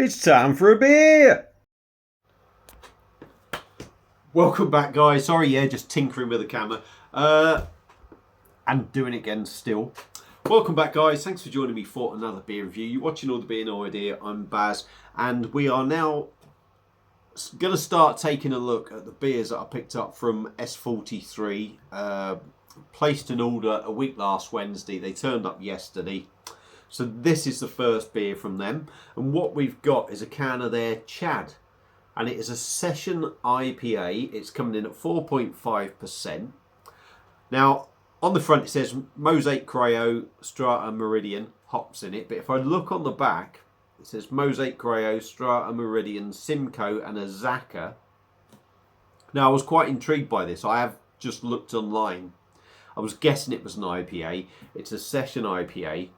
It's time for a beer! Welcome back, guys. Sorry, just tinkering with the camera. And doing it again still. Welcome back, guys. Thanks for joining me for another beer review. You're watching All the Beer No Idea. I'm Baz. And we are now going to start taking a look at the beers that I picked up from S43. Placed an order a week last Wednesday. They turned up yesterday. So this is the first beer from them. And what we've got is a can of their Chad. And it is a session IPA. It's coming in at 4.5%. Now, on the front it says Mosaic Cryo, Strata Meridian, hops in it. But if I look on the back, it says Mosaic Cryo, Strata Meridian, Simcoe and Azaka. Now, I was quite intrigued by this. I have just looked online. I was guessing it was an IPA. It's a session IPA.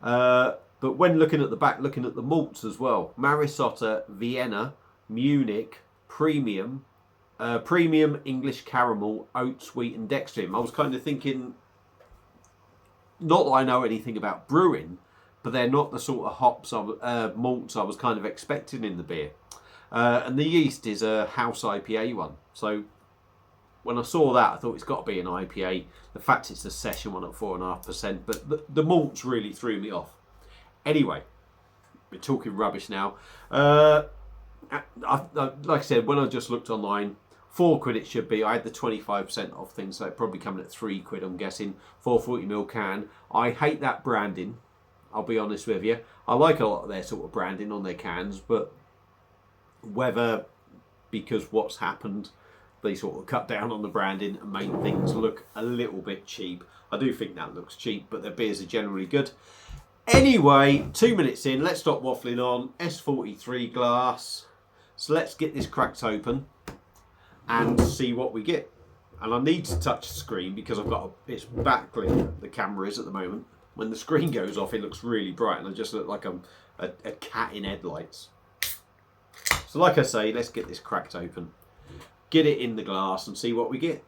But when looking at the back, looking at the malts as well. Marisotta, Vienna, Munich, Premium, Premium English Caramel, Oat, Wheat and Dextrin. I was kind of thinking, not that I know anything about brewing, but they're not the sort of hops, malts I was kind of expecting in the beer. And the yeast is a house IPA one. So when I saw that, I thought it's got to be an IPA. The fact it's a session one at 4.5%, but the malts really threw me off. Anyway, we're talking rubbish now. Like I said, when I just looked online, £4 it should be. I had the 25% off things, so it's probably coming at £3, I'm guessing. 440ml can. I hate that branding, I'll be honest with you. I like a lot of their sort of branding on their cans, but whether because what's happened, they sort of cut down on the branding and made things look a little bit cheap. I do think that looks cheap, but their beers are generally good. Anyway, 2 minutes in, let's stop waffling on. S43 glass. So let's get this cracked open and see what we get. And I need to touch the screen because I've got it's backlit, the camera is at the moment. When the screen goes off, it looks really bright and I just look like I'm a cat in headlights. So like I say, let's get this cracked open. Get it in the glass and see what we get.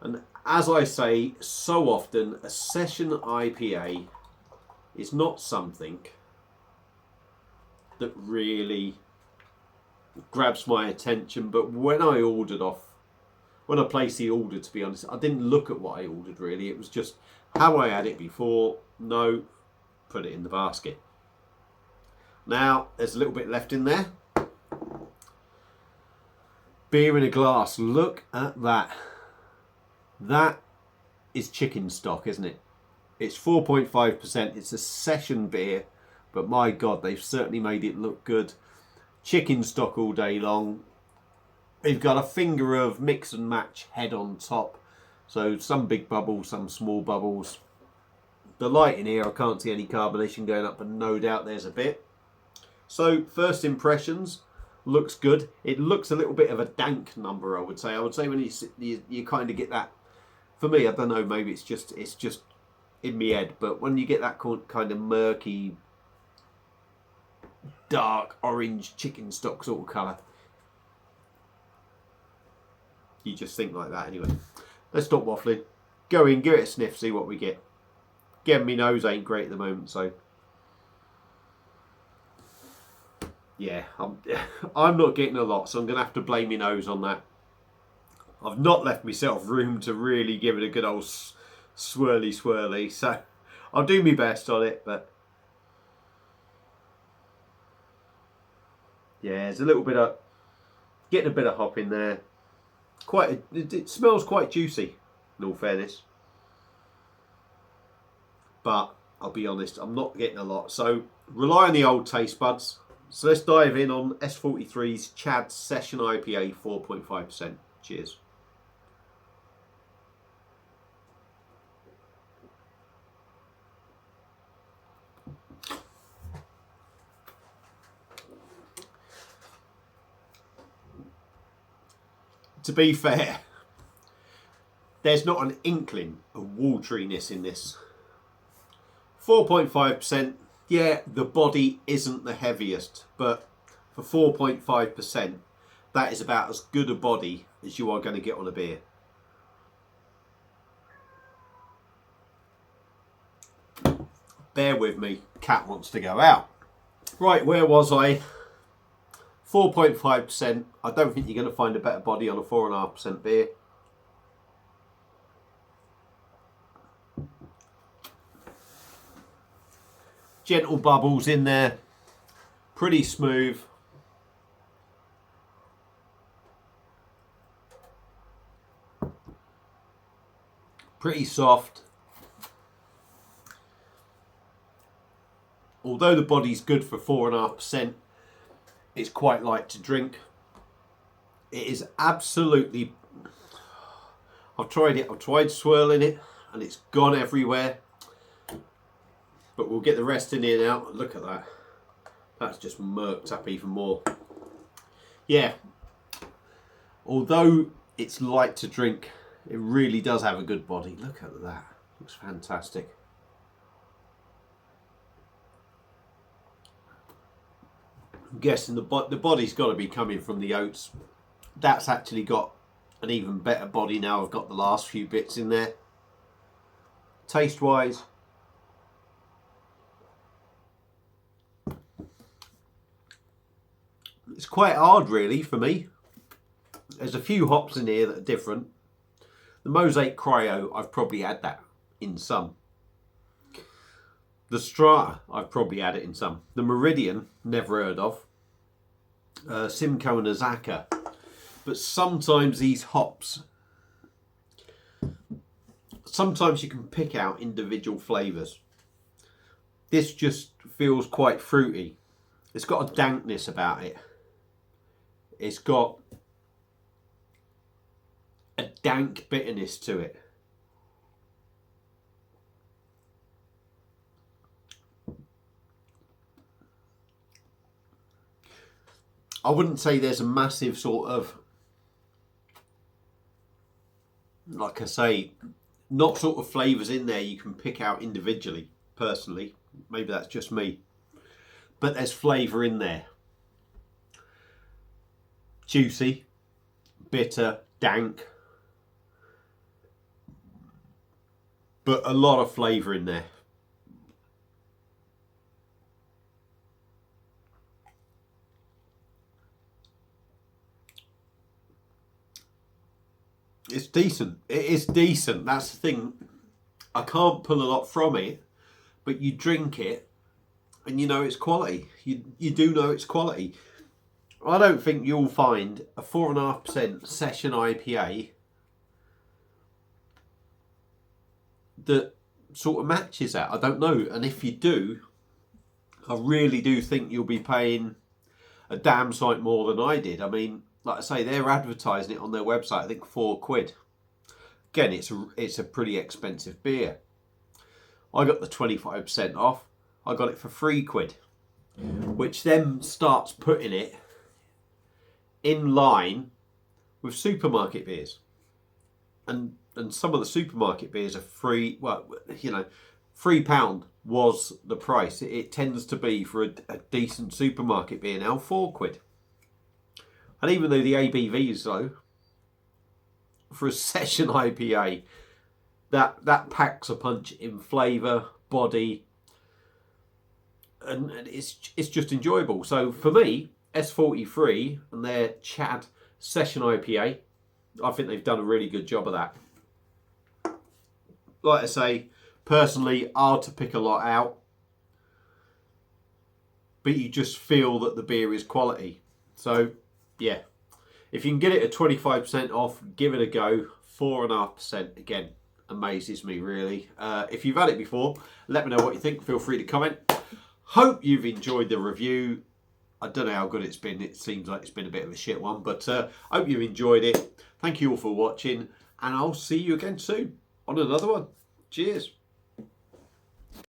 And as I say so often, a session IPA is not something that really grabs my attention. But when I placed the order, to be honest, I didn't look at what I ordered really. It was just how I had it before. No, put it in the basket. Now, there's a little bit left in there. Beer in a glass. Look at that. That is chicken stock, isn't it? It's 4.5%. It's a session beer, but my God, they've certainly made it look good. Chicken stock all day long. They've got a finger of mix and match head on top. So some big bubbles, some small bubbles. The light in here, I can't see any carbonation going up, but no doubt there's a bit. So first impressions. Looks good. It looks a little bit of a dank number, I would say. I would say when you kind of get that. For me, I don't know. Maybe it's just in my head. But when you get that kind of murky, dark orange chicken stock sort of colour, you just think like that. Anyway, let's stop waffling. Go in, give it a sniff, see what we get. Again, my nose ain't great at the moment, so. Yeah, I'm not getting a lot, so I'm going to have to blame my nose on that. I've not left myself room to really give it a good old swirly, so I'll do my best on it, but yeah, there's a little bit of, getting a bit of hop in there. It smells quite juicy, in all fairness. But I'll be honest, I'm not getting a lot, so rely on the old taste buds. So let's dive in on S43's Chad Session IPA 4.5%. Cheers. To be fair, there's not an inkling of wateryness in this. 4.5%. Yeah, the body isn't the heaviest, but for 4.5%, that is about as good a body as you are going to get on a beer. Bear with me, cat wants to go out. Right, where was I? 4.5%. I don't think you're going to find a better body on a 4.5% beer. Gentle bubbles in there. Pretty smooth. Pretty soft. Although the body's good for 4.5%, it's quite light to drink. It is absolutely... I've tried it. I've tried swirling it and it's gone everywhere. But we'll get the rest in here now. Look at that. That's just murked up even more. Yeah. Although it's light to drink, it really does have a good body. Look at that. Looks fantastic. I'm guessing the body's got to be coming from the oats. That's actually got an even better body now. I've got the last few bits in there. Taste wise, it's quite hard really for me. There's a few hops in here that are different. The Mosaic Cryo, I've probably had that in some. The Strata, I've probably had it in some. The Meridian, never heard of. Simcoe and Azaka. But sometimes these hops, sometimes you can pick out individual flavours. This just feels quite fruity. It's got a dankness about it. It's got a dank bitterness to it. I wouldn't say there's a massive sort of, like I say, not sort of flavours in there you can pick out individually, personally. Maybe that's just me. But there's flavour in there. Juicy, bitter, dank. But a lot of flavour in there. It's decent. It is decent. That's the thing. I can't pull a lot from it, but you drink it and you know it's quality. You do know it's quality. I don't think you'll find a 4.5% session IPA that sort of matches that. I don't know. And if you do, I really do think you'll be paying a damn sight more than I did. I mean, like I say, they're advertising it on their website, I think £4. Again, it's a pretty expensive beer. I got the 25% off. I got it for £3, which then starts putting it in line with supermarket beers. And some of the supermarket beers are free. Well, you know, £3 was the price. It tends to be for a decent supermarket beer now, £4. And even though the ABV is low, for a session IPA, that packs a punch in flavour, body, and it's just enjoyable. So for me, S43 and their Chad session IPA, I think they've done a really good job of that. Like I say, personally, hard to pick a lot out, but you just feel that the beer is quality. So yeah, if you can get it at 25% off, give it a go. 4.5% again, amazes me really. If you've had it before, let me know what you think. Feel free to comment. Hope you've enjoyed the review. I don't know how good it's been. It seems like it's been a bit of a shit one, but hope you've enjoyed it. Thank you all for watching, and I'll see you again soon on another one. Cheers.